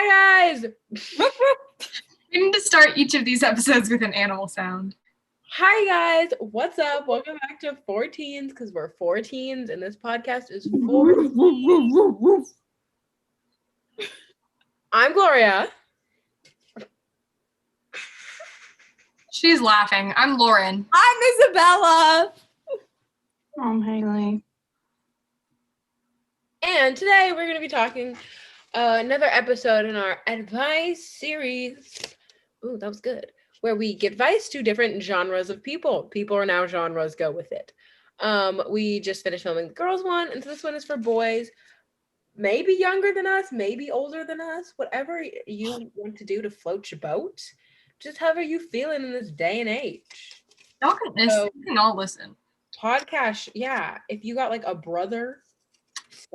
Hi guys! We need to start each of these episodes with an animal sound. Hi guys! What's up? Welcome back to 14s because we're 14s and this podcast is for I'm Gloria. She's laughing. I'm Lauren. I'm Isabella. I'm Haley. And today we're going to be talking another episode in our advice series. Ooh, that was good. Where we give advice to different genres of people. People are now genres, go with it. We just finished filming the girls one, and so this one is for boys. Maybe younger than us, maybe older than us, whatever you want to do to float your boat. Just however you feeling in this day and age. You can all listen. Podcast, yeah. If you got like a brother,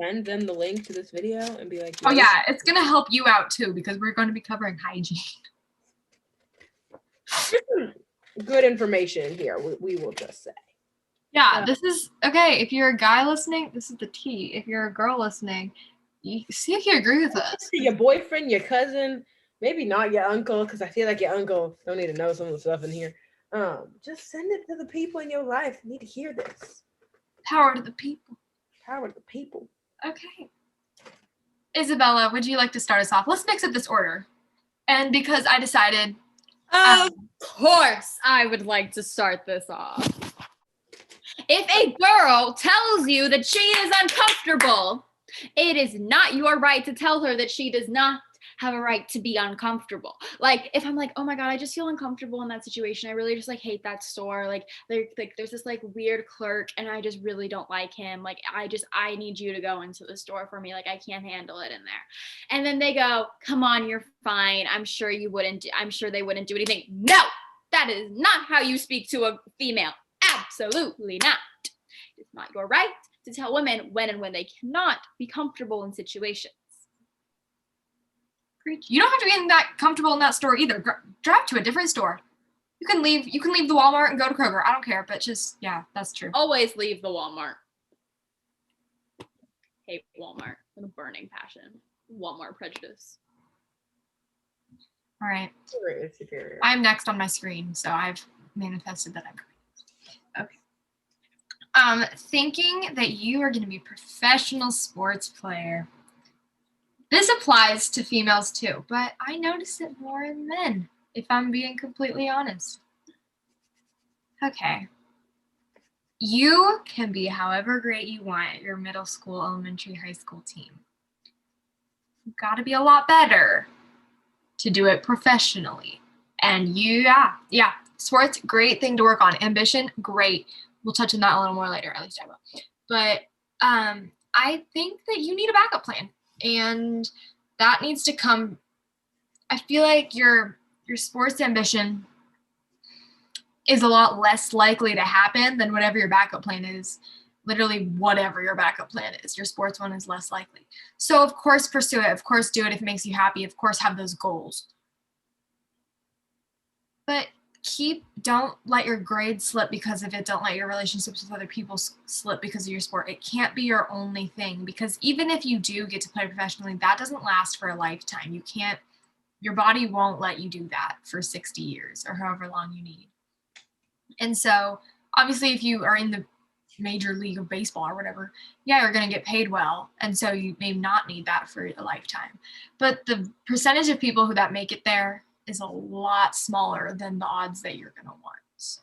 send them the link to this video and be like, oh yeah, it's gonna help you out too because we're going to be covering hygiene. Good information here, we will just say. Yeah, this is okay. If you're a guy listening, this is the tea. If you're a girl listening, you see if you agree with us. Your boyfriend, your cousin, maybe not your uncle, because I feel like your uncle don't need to know some of the stuff in here. Just send it to the people in your life who need to hear this. Power to the people. Power to the people. Okay. Isabella, would you like to start us off? Let's mix up this order. And because I decided... Of course, I would like to start this off. If a girl tells you that she is uncomfortable, it is not your right to tell her that she does not have a right to be uncomfortable. Like, if I'm like, oh my God, I just feel uncomfortable in that situation. I really just like hate that store. Like there's this like weird clerk and I just really don't like him. Like, I need you to go into the store for me. Like, I can't handle it in there. And then they go, come on, you're fine. I'm sure they wouldn't do anything. No, that is not how you speak to a female. Absolutely not. It's not your right to tell women when and when they cannot be comfortable in situations. Preach. You don't have to be that comfortable in that store either. Drive to a different store. You can leave the Walmart and go to Kroger. I don't care, but just, yeah, that's true. Always leave the Walmart. Hate Walmart with a burning passion. Walmart prejudice. All right. Superior. I'm next on my screen, so I've manifested that I'm correct. Okay. Thinking that you are going to be a professional sports player. This applies to females too, but I notice it more in men, if I'm being completely honest. Okay. You can be however great you want at your middle school, elementary, high school team. You've got to be a lot better to do it professionally. And yeah, sports, great thing to work on. Ambition, great. We'll touch on that a little more later, at least I will. But I think that you need a backup plan. And that needs to come. I feel like your sports ambition is a lot less likely to happen than whatever your backup plan is. Literally whatever your backup plan is. Your sports one is less likely. So of course pursue it. Of course do it if it makes you happy. Of course have those goals. But don't let your grades slip because of it. Don't let your relationships with other people slip because of your sport. It can't be your only thing because even if you do get to play professionally, that doesn't last for a lifetime. Your body won't let you do that for 60 years or however long you need. And so obviously if you are in the major league of baseball or whatever, yeah, you're going to get paid well. And so you may not need that for a lifetime. But the percentage of people who that make it there is a lot smaller than the odds that you're going to want. So.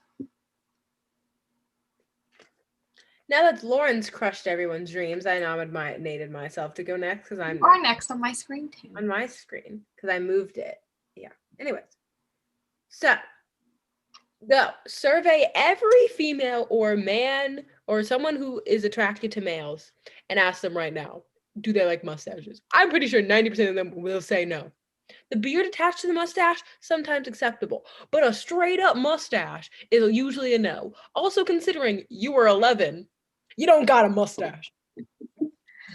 Now that Lauren's crushed everyone's dreams, I nominated myself to go next because I'm next on my screen too. On my screen because I moved it. Yeah. Anyways, so go survey every female or man or someone who is attracted to males and ask them right now, do they like mustaches? I'm pretty sure 90% of them will say no. The beard attached to the mustache, sometimes acceptable, but a straight up mustache is usually a no. Also considering you were 11, you don't got a mustache.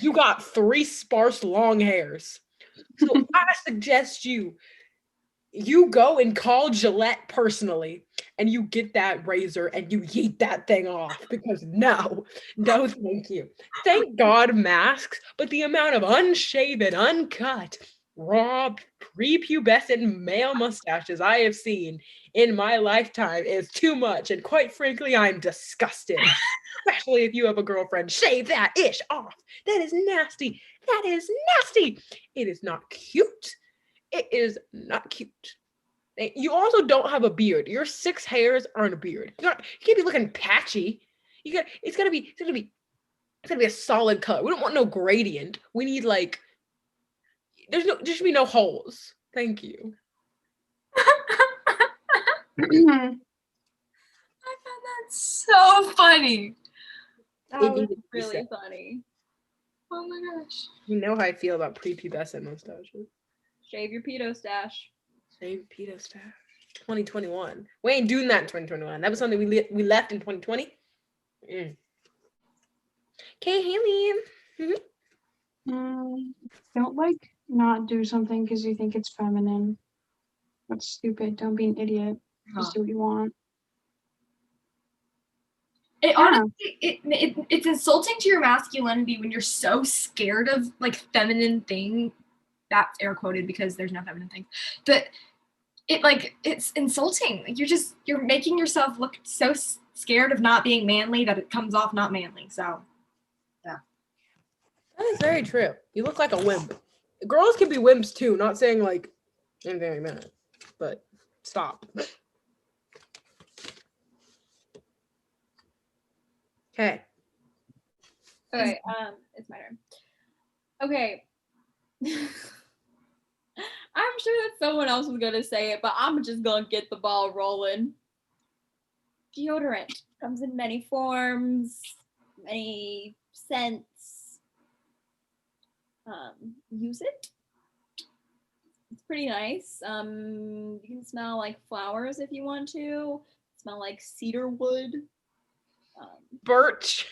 You got 3 sparse long hairs. So I suggest you go and call Gillette personally and you get that razor and you yeet that thing off because no, thank you. Thank God masks, but the amount of unshaven, uncut, raw prepubescent male mustaches I have seen in my lifetime is too much. And quite frankly, I'm disgusted. Especially if you have a girlfriend. Shave that ish off. That is nasty. That is nasty. It is not cute. It is not cute. You also don't have a beard. Your 6 hairs aren't a beard. You can't be looking patchy. It's gonna be a solid color. We don't want no gradient. We need like there should be no holes. Thank you. I found that so funny. That It was needed to be really said. funny. Oh my gosh. You know how I feel about prepubescent mustaches. Shave your pedo stash. Save pedo stash. 2021. We ain't doing that in 2021. That was something we left in 2020. Okay, Haley. Don't like not do something because you think it's feminine. That's stupid. Don't be an idiot. Just do what you want. It honestly, it's insulting to your masculinity when you're so scared of like feminine thing. That's air quoted because there's no feminine thing. But it's insulting. Like you're making yourself look so scared of not being manly that it comes off not manly. So yeah, That is very true. You look like a wimp. Girls can be wimps too. Not saying like anything like that, but stop. Okay. Okay, it's my turn. Okay. I'm sure that someone else was gonna say it, but I'm just gonna get the ball rolling. Deodorant comes in many forms, many scents. Use it. It's pretty nice. You can smell like flowers if you want to. Smell like cedar wood. Birch.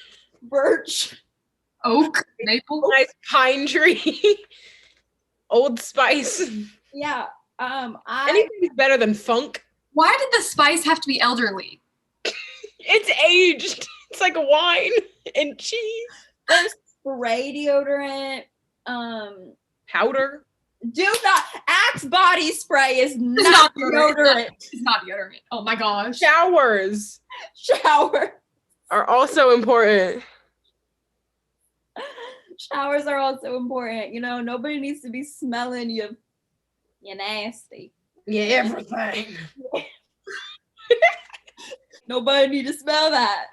oak, maple. Nice pine tree. Old Spice. Yeah. Anything's better than funk. Why did the spice have to be elderly? It's aged. It's like wine and cheese. There's spray deodorant. Powder. Do not. Axe body spray is not deodorant. It's not deodorant. Oh my gosh. Showers Shower. are also important. Showers are also important. You know, nobody needs to be smelling you nasty. Yeah, everything. Nobody need to smell that.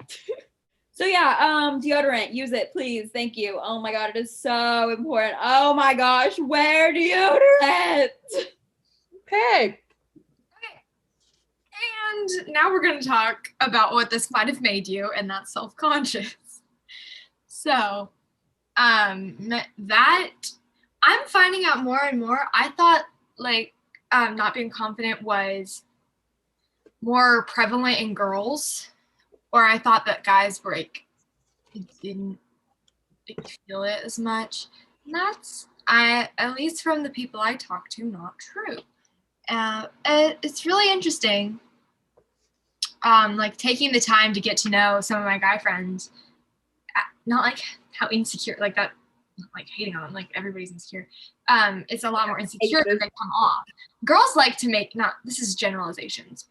So yeah, deodorant, use it, please. Thank you. Oh my god, it is so important. Oh my gosh, wear deodorant. Okay. And now we're going to talk about what this might have made you, and that's self-conscious. So, that I'm finding out more and more. I thought like not being confident was more prevalent in girls, or I thought that guys were like didn't feel it as much. And that's at least from the people I talk to, not true. It's really interesting. Like taking the time to get to know some of my guy friends, not like how insecure, like that, not like hating on them, like everybody's insecure. It's a lot more insecure when they come off. Girls like to make, not, this is generalizations,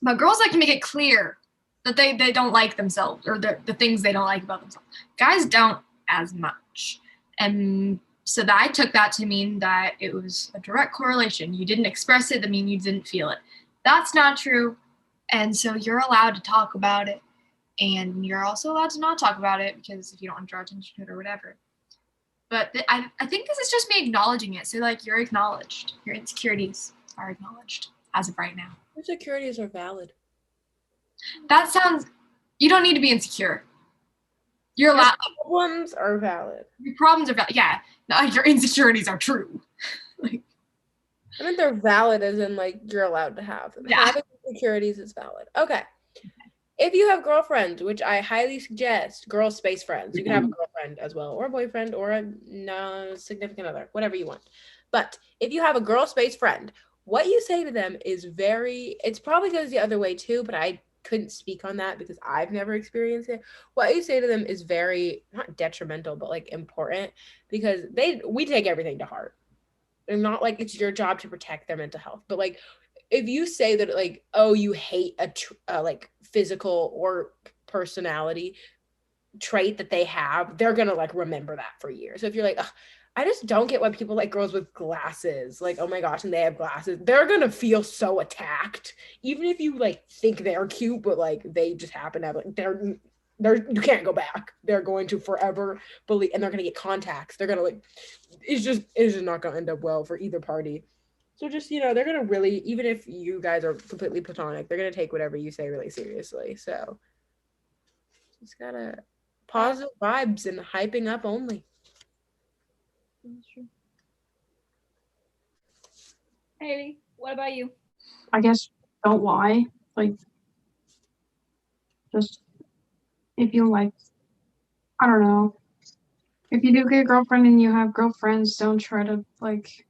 but girls like to make it clear that they don't like themselves or the things they don't like about themselves. Guys don't as much. And so that I took that to mean that it was a direct correlation. You didn't express it, that means you didn't feel it. That's not true. And so you're allowed to talk about it. And you're also allowed to not talk about it because if you don't want to draw attention to it or whatever. But I think this is just me acknowledging it. So like you're acknowledged. Your insecurities are acknowledged as of right now. Insecurities are valid. That sounds, you don't need to be insecure. You're allowed. Problems are valid. Your problems are valid. Yeah. No, your insecurities are true. I mean, they're valid as in like you're allowed to have them. Yeah. Having insecurities is valid. Okay. If you have girlfriends, which I highly suggest, girl space friends, you can have a girlfriend as well, or a boyfriend, or a significant other, whatever you want. But if you have a girl space friend, what you say to them is it probably goes the other way too, but I couldn't speak on that because I've never experienced it. What you say to them is very, not detrimental, but like important because we take everything to heart. And not like it's your job to protect their mental health, but like if you say that like, oh, you hate a like physical or personality trait that they have, they're gonna like remember that for years. So if you're like, ugh, I just don't get why people like girls with glasses, like, oh my gosh, and they have glasses, they're gonna feel so attacked, even if you like think they're cute, but like they just happen to have like they're you can't go back. They're going to forever believe, and they're gonna get contacts. They're gonna like, it's just not gonna end up well for either party. So just, they're gonna really, even if you guys are completely platonic, they're gonna take whatever you say really seriously. So just gotta positive vibes and hyping up only. That's true. Haley, what about you? I guess don't lie. Like, just if you like, I don't know. If you do get a girlfriend and you have girlfriends, don't try to like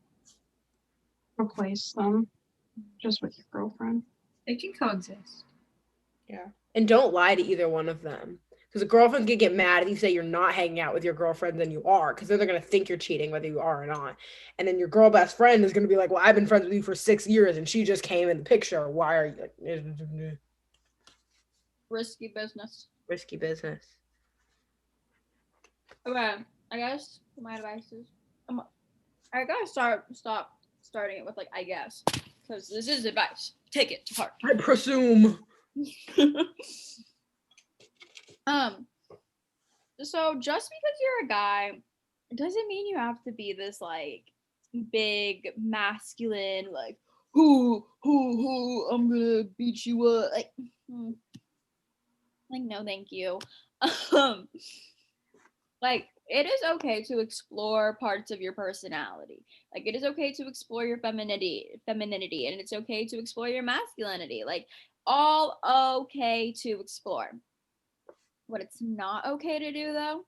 replace them just with your girlfriend. They can coexist. Yeah. And don't lie to either one of them. Because a girlfriend can get mad if you say you're not hanging out with your girlfriend than you are, because then they're going to think you're cheating whether you are or not. And then your girl best friend is going to be like, well, I've been friends with you for 6 years and she just came in the picture. Why are you like, Risky business. risky business? Okay, I guess my advice is I gotta stop starting it with like I guess, because this is advice. Take it to heart. I presume. So just because you're a guy doesn't mean you have to be this like big masculine like who I'm gonna beat you up like no thank you. Like it is okay to explore parts of your personality. Like it is okay to explore your femininity, and it's okay to explore your masculinity. Like all okay to explore. What it's not okay to do though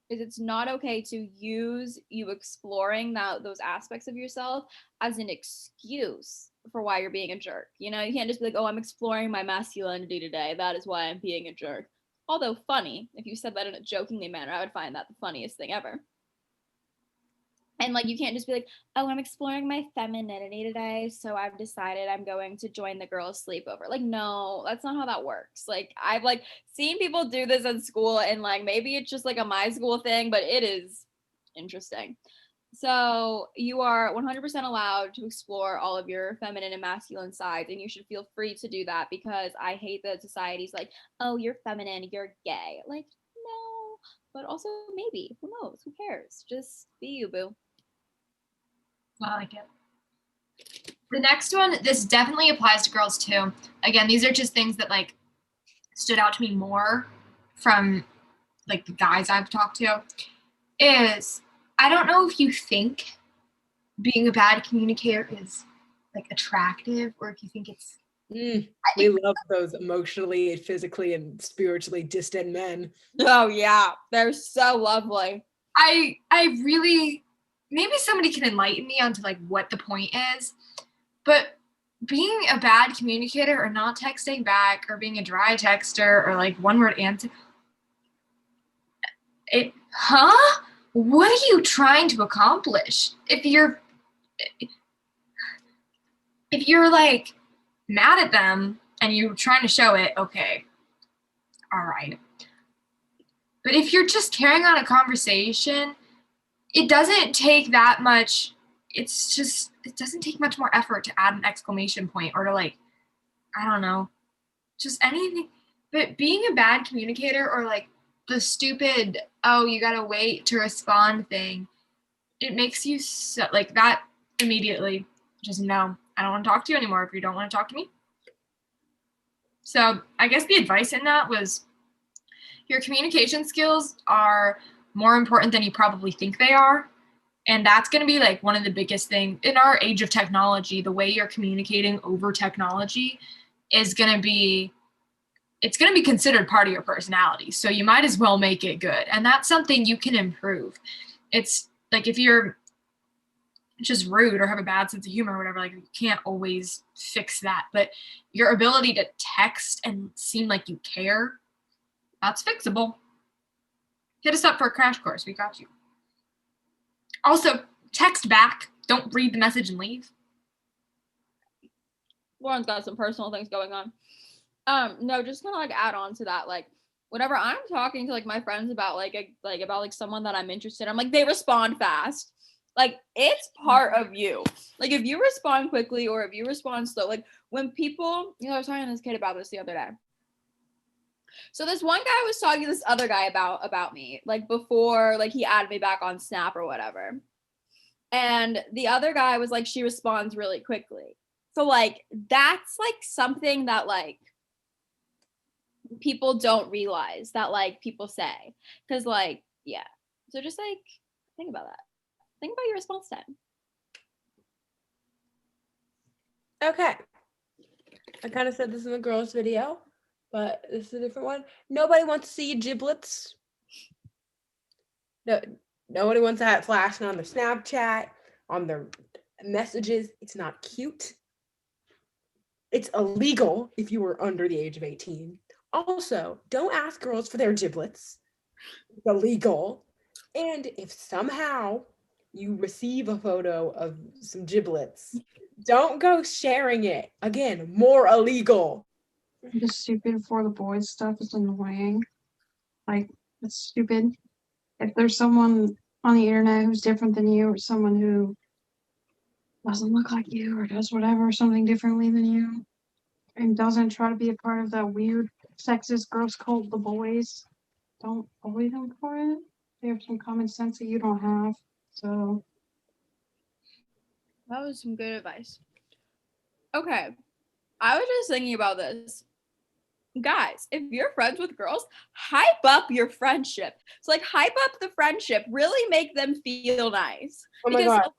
is it's not okay to use you exploring those aspects of yourself as an excuse for why you're being a jerk. You can't just be like, oh, I'm exploring my masculinity today. That is why I'm being a jerk. Although funny, if you said that in a jokingly manner, I would find that the funniest thing ever. And like, you can't just be like, oh, I'm exploring my femininity today, so I've decided I'm going to join the girls' sleepover. Like, no, that's not how that works. Like, I've like seen people do this in school, and like maybe it's just like a my school thing, but it is interesting. So you are 100% allowed to explore all of your feminine and masculine sides, and you should feel free to do that, because I hate that society's like, oh, you're feminine, you're gay. Like, no, but also maybe, who knows? Who cares? Just be you, boo. I like it. The next one, this definitely applies to girls too. Again, these are just things that like stood out to me more from like the guys I've talked to, is I don't know if you think being a bad communicator is like attractive, or if you think it's We love those emotionally, physically, and spiritually distant men. Oh yeah, they're so lovely. I really, maybe somebody can enlighten me onto like what the point is, but being a bad communicator or not texting back or being a dry texter or like one word answer, what are you trying to accomplish? If you're like mad at them and you're trying to show it, okay, all right. But if you're just carrying on a conversation, it doesn't take that much. It doesn't take much more effort to add an exclamation point or to like, I don't know, just anything. But being a bad communicator or like the stupid, oh, you gotta wait to respond thing, it makes you so, like that immediately just no, I don't want to talk to you anymore if you don't want to talk to me. So I guess the advice in that was your communication skills are more important than you probably think they are. And that's going to be like one of the biggest things in our age of technology. The way you're communicating over technology is going to be, it's going to be considered part of your personality. So you might as well make it good. And that's something you can improve. It's like if you're just rude or have a bad sense of humor or whatever, like you can't always fix that. But your ability to text and seem like you care, that's fixable. Hit us up for a crash course. We got you. Also, text back don't read the message and leave. Lauren's got some personal things going on. No, just kind of like add on to that. Like, whenever I'm talking to like my friends about about someone that I'm interested in, I'm like, they respond fast. Like, it's part of you. Like, if you respond quickly or if you respond slow, like when people, I was talking to this kid about this the other day. So this one guy was talking to this other guy about me, like before, like he added me back on Snap or whatever. And the other guy was like, she responds really quickly. So like, that's like something that like people don't realize that like people say. Cause like, yeah. So just like, think about that. Think about your response time. Okay. I kind of said this in the girls' video, but this is a different one. Nobody wants to see your giblets. No, nobody wants that flashing on their Snapchat, on their messages. It's not cute. It's illegal if you were under the age of 18. Also, don't ask girls for their giblets. It's illegal. And if somehow you receive a photo of some giblets, don't go sharing it. Again, more illegal. The stupid for the boys stuff is annoying. Like, it's stupid. If there's someone on the internet who's different than you, or someone who doesn't look like you, or does whatever, something differently than you, and doesn't try to be a part of that weird sexist gross cult, the boys, don't bully them for it. They have some common sense that you don't have. So That was some good advice. Okay. I was just thinking about this. Guys, if you're friends with girls, hype up your friendship. So like hype up the friendship, really make them feel nice. Oh my God.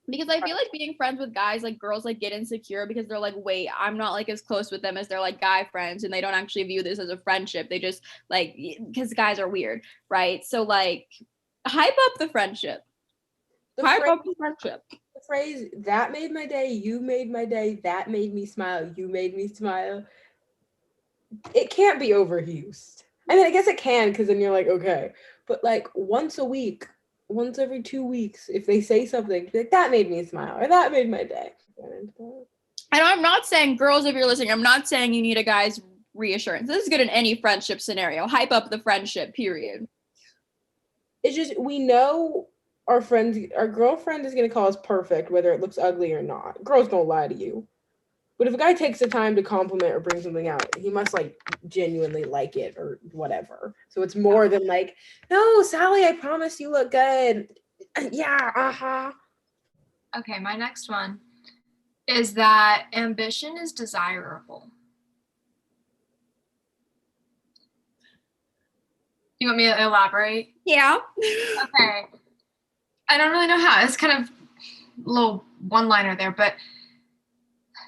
Because I feel like being friends with guys, like girls like get insecure because they're like, wait, I'm not like as close with them as their like guy friends, and they don't actually view this as a friendship. They just like, because guys are weird, right? So like hype up the friendship. Hype up the friendship. The phrase, that made my day, you made my day, that made me smile, you made me smile. It can't be overused. I mean, I guess it can, because then you're like, okay. But like once a week, once every 2 weeks, if they say something, be like, that made me smile, or that made my day. And I'm not saying, girls, if you're listening, I'm not saying you need a guy's reassurance. This is good in any friendship scenario. Hype up the friendship, period. It's just, we know our girlfriend is going to call us perfect, whether it looks ugly or not. Girls don't lie to you. But if a guy takes the time to compliment or bring something out, he must like genuinely like it or whatever. So it's more than like, no, Sally, I promise you look good. Yeah, uh-huh. Okay, my next one is that ambition is desirable. You want me to elaborate? Yeah. Okay. I don't really know how. It's kind of a little one-liner there, but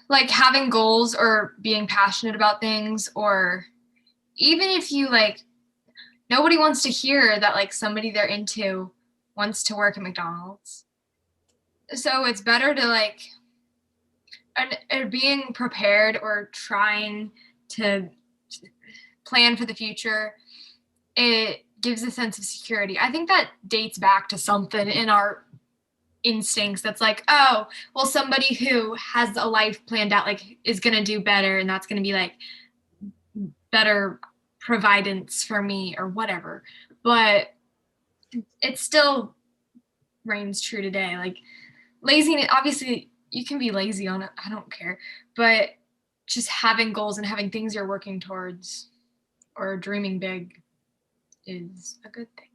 like having goals or being passionate about things, or even if you like, nobody wants to hear that like somebody they're into wants to work at McDonald's. So it's better to like, and being prepared or trying to plan for the future, it gives a sense of security. I think that dates back to something in our instincts that's like, oh, well, somebody who has a life planned out like is going to do better, and that's going to be like better providence for me or whatever. But it still reigns true today. Like laziness, obviously you can be lazy on it, I don't care, but just having goals and having things you're working towards or dreaming big is a good thing.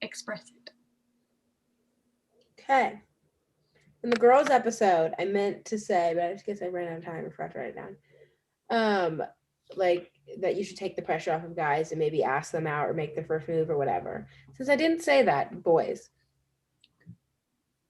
Express it. Okay. In the girls episode, I meant to say, but I just guess I ran out of time and forgot to write it down. Like that you should take the pressure off of guys and maybe ask them out or make the first move or whatever. Since I didn't say that, boys,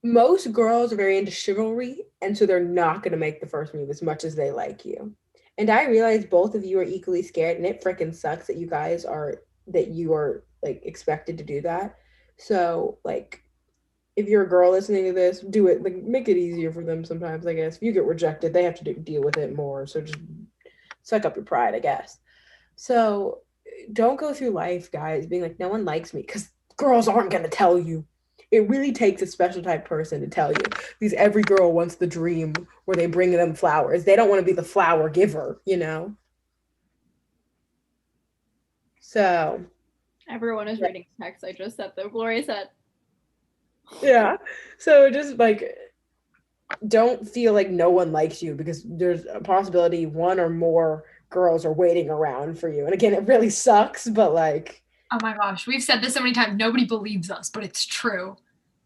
most girls are very into chivalry, and so they're not going to make the first move as much as they like you. And I realize both of you are equally scared, and it freaking sucks that you are like expected to do that. So like, if you're a girl listening to this, do it. Like, make it easier for them sometimes, I guess. If you get rejected, they have to deal with it more. So just suck up your pride, I guess. So don't go through life, guys, being like, no one likes me, because girls aren't going to tell you. it really takes a special type person to tell you, because every girl wants the dream where they bring them flowers. They don't want to be the flower giver, you know? So, Everyone is reading text I just said though. Gloria said. yeah. So just like, don't feel like no one likes you, because there's a possibility one or more girls are waiting around for you. And again, it really sucks, but like, Oh my gosh, we've said this so many times. Nobody believes us, but it's true.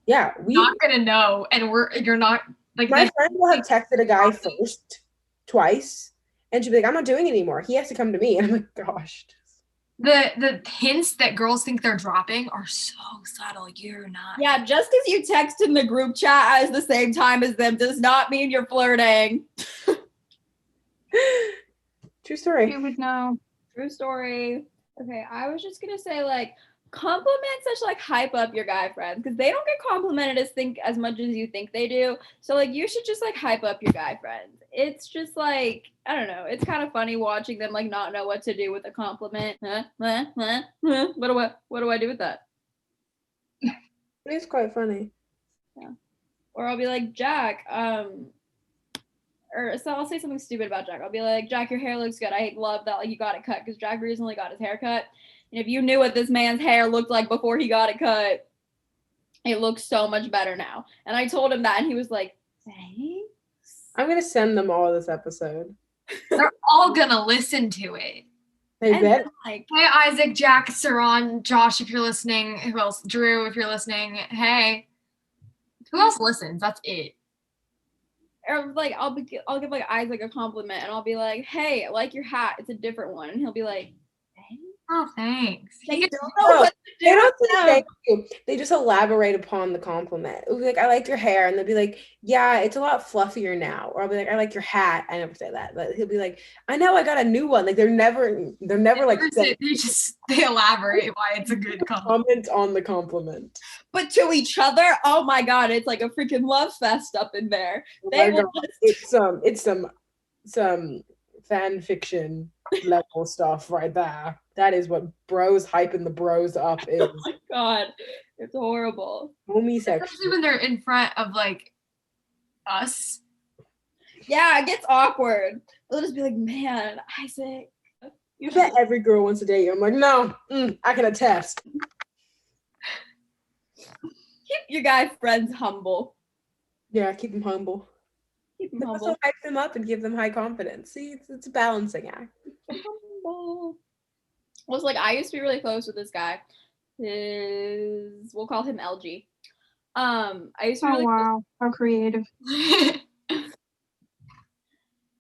yeah, Not gonna know, and you're not like my this. friend will have texted a guy first, twice, and she'll be like, I'm not doing it anymore. He has to come to me. And I'm like, gosh. The hints that girls think they're dropping are so subtle. You're not. Yeah, just because you text in the group chat at the same time as them does not mean you're flirting. True story. You would know. True story. Okay, I was just gonna say like compliment such like hype up your guy friends because they don't get complimented as much as you think they do. So like you should just like hype up your guy friends. It's just like I don't know. It's kind of funny watching them like not know what to do with a compliment. What do I do with that? It is quite funny. Yeah. Or I'll be like, Jack, or so I'll say something stupid about Jack. I'll be like, Jack, your hair looks good. I love that like you got it cut because Jack recently got his hair cut. And if you knew what this man's hair looked like before he got it cut, it looks so much better now. And I told him that, and he was like, thanks. I'm gonna send them all this episode. They're all gonna listen to it. They And bet. then, like, Hey, Isaac, Jack, Saran, Josh, if you're listening. Who else? Drew, if you're listening. Hey. Who else listens? That's it. or like I'll give like Isaac a compliment, and I'll be like, hey, I like your hat. It's a different one. And he'll be like, thanks. Oh, thanks. They He gets- don't know what to They do don't with say them. thank you. They just elaborate upon the compliment. It'll be like, I like your hair. And they'll be like, yeah, it's a lot fluffier now. Or I'll be like, I like your hat. I never say that. But he'll be like, I know, I got a new one. Like they're never like they elaborate why it's a good compliment. comment on the compliment. But to each other, oh my god, it's like a freaking love fest up in there. Oh They my will God. just It's some fan fiction level stuff right there. That is what bros hyping the bros up is. oh my god, it's horrible. Homosexual. Especially when they're in front of like us. Yeah, it gets awkward. They'll just be like, man, Isaac. You bet every girl wants to date you. I'm like, no, I can attest. Keep your guy friends humble. Yeah, keep them humble. Keep them But humble. also hype them up and give them high confidence. See, it's a balancing act. Humble. Well, it's like I used to be really close with this guy. We'll call him LG. I used to be Oh really wow, how creative.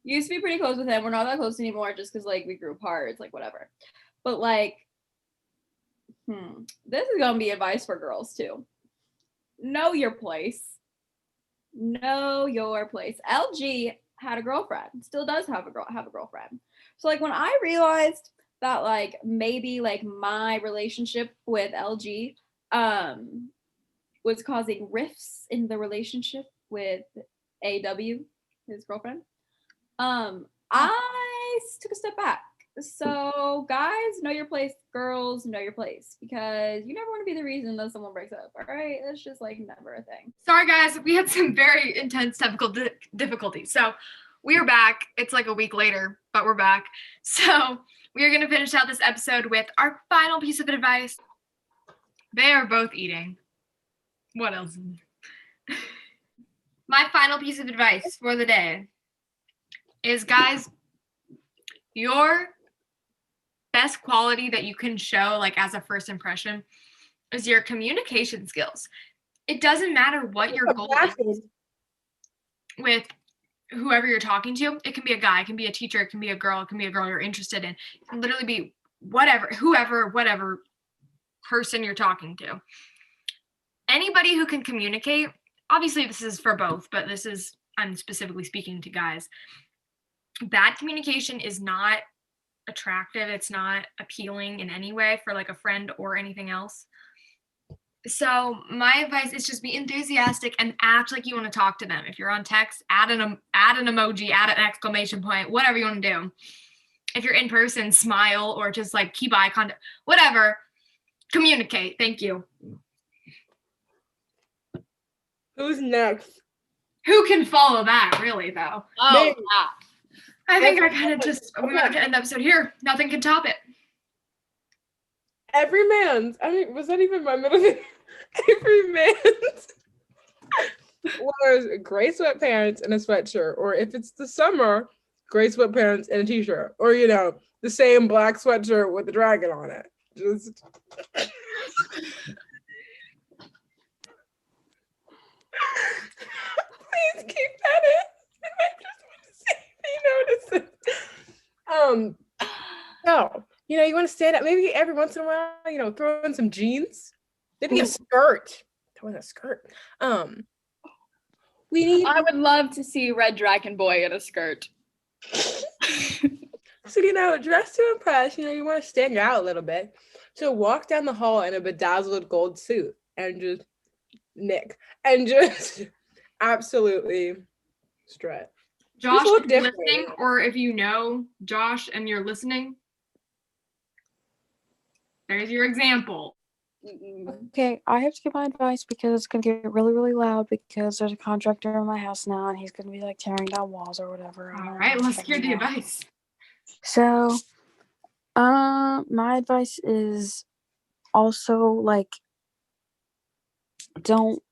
used to be pretty close with him. We're not that close anymore just because like we grew apart. It's like whatever. But like, this is gonna be advice for girls too. Know your place. Know your place. LG had a girlfriend. Still does have a girlfriend. So like when I realized that like maybe like my relationship with LG was causing rifts in the relationship with AW, his girlfriend. I took a step back. So guys, know your place. Girls, know your place, because you never want to be the reason that someone breaks up. All right, that's just like never a thing. Sorry, guys. We had some very intense technical difficulties. So we are back. It's like a week later, but we're back. So we are going to finish out this episode with our final piece of advice. They are both eating. What else? My final piece of advice for the day is, guys, your best quality that you can show like as a first impression is your communication skills. It doesn't matter what your goal is with whoever you're talking to. It can be a guy, it can be a teacher, it can be a girl you're interested in. It can literally be whatever person you're talking to. Anybody who can communicate, obviously this is for both, but I'm specifically speaking to guys. Bad communication is not attractive. It's not appealing in any way for like a friend or anything else. So my advice is just be enthusiastic and act like you want to talk to them. If you're on text, add an emoji, add an exclamation point, whatever you want to do. If you're in person, smile or just like keep eye contact, whatever. Communicate. Thank you. Who's next? Who can follow that, really, though? Oh, Me. yeah. I think I That's- kind of we might have to end the episode here. Nothing can top it. Every man's. I mean, was that even my middle name? Every man's wears gray sweatpants and a sweatshirt, or if it's the summer, gray sweatpants and a t-shirt, or the same black sweatshirt with the dragon on it. Just please keep that in. I just want to see if he notices. No, you want to stand up. Maybe every once in a while, throw in some jeans. Maybe a skirt. Throw in a skirt. We need. I would love to see Red Dragon Boy in a skirt. So, dress to impress. You want to stand out a little bit. So walk down the hall in a bedazzled gold suit and just absolutely strut. Josh, look if you're different. listening, or if you know Josh and you're listening, there's your example. Okay, I have to give my advice because it's gonna get really, really loud because there's a contractor in my house now and he's gonna be like tearing down walls or whatever. I All don't right, know, let's check hear it the out. advice. So, my advice is also like don't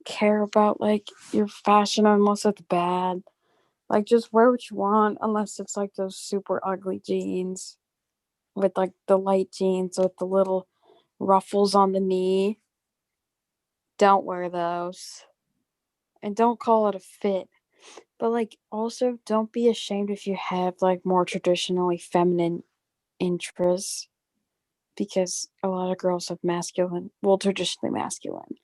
care about like your fashion unless it's bad. Like just wear what you want unless it's like those super ugly jeans with like the light jeans with the little ruffles on the knee. Don't wear those. And don't call it a fit. But like also don't be ashamed if you have like more traditionally feminine interests because a lot of girls have traditionally masculine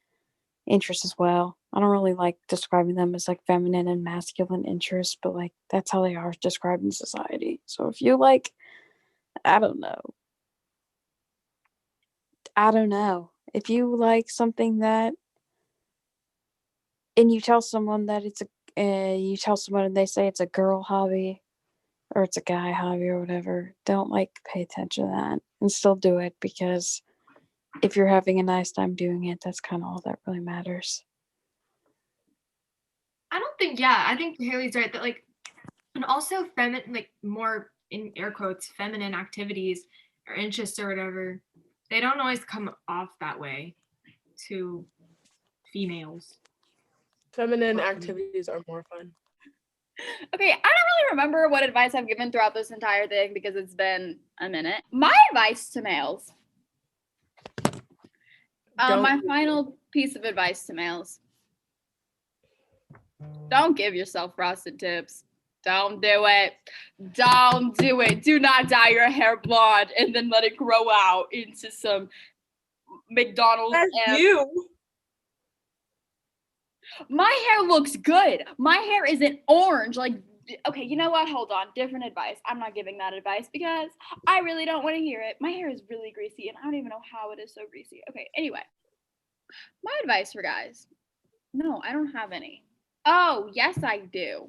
interests as well. I don't really like describing them as like feminine and masculine interests, but like that's how they are described in society. So if you like, I don't know. If you like something that, and you tell someone that you tell someone and they say it's a girl hobby or it's a guy hobby or whatever, don't like pay attention to that and still do it because if you're having a nice time doing it, that's kind of all that really matters. I think Haley's right that like, and also feminine, like more in air quotes, feminine activities or interests or whatever, they don't always come off that way to females. Feminine activities are more fun. Okay, I don't really remember what advice I've given throughout this entire thing because it's been a minute. My advice to males. My final piece of advice to males. Don't give yourself frosted tips. Don't do it. Don't do it. Do not dye your hair blonde and then let it grow out into some McDonald's. That's you. My hair looks good. My hair isn't orange. Like, okay, you know what? Hold on. Different advice. I'm not giving that advice because I really don't want to hear it. My hair is really greasy and I don't even know how it is so greasy. Okay, anyway. My advice for guys. No, I don't have any. Oh, yes, I do.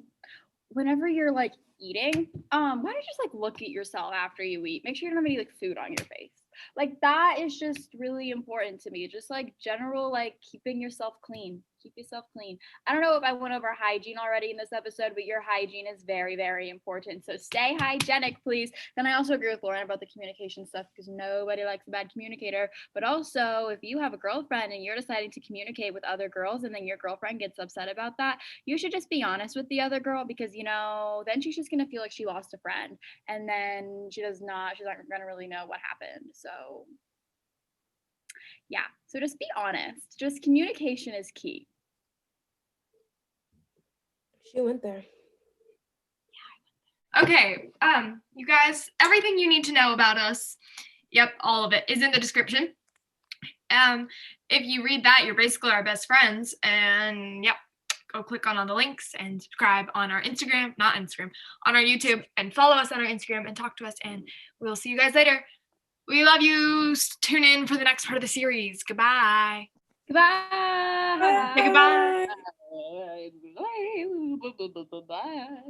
Whenever you're like eating, why don't you just like look at yourself after you eat? Make sure you don't have any like food on your face. Like that is just really important to me. Just like general like keeping yourself clean. Keep yourself clean. I don't know if I went over hygiene already in this episode, but your hygiene is very, very important. So stay hygienic, please. Then I also agree with Lauren about the communication stuff because nobody likes a bad communicator. But also, if you have a girlfriend and you're deciding to communicate with other girls and then your girlfriend gets upset about that, you should just be honest with the other girl because, then she's just going to feel like she lost a friend. And then she's not going to really know what happened. So yeah, so just be honest. Just communication is key. She went there. Okay, you guys, everything you need to know about us, yep, all of it is in the description. If you read that, you're basically our best friends, and yep, go click on all the links and subscribe on our on our YouTube, and follow us on our Instagram and talk to us, and we'll see you guys later. We love you. Tune in for the next part of the series. Goodbye. Goodbye. Say goodbye. Bye.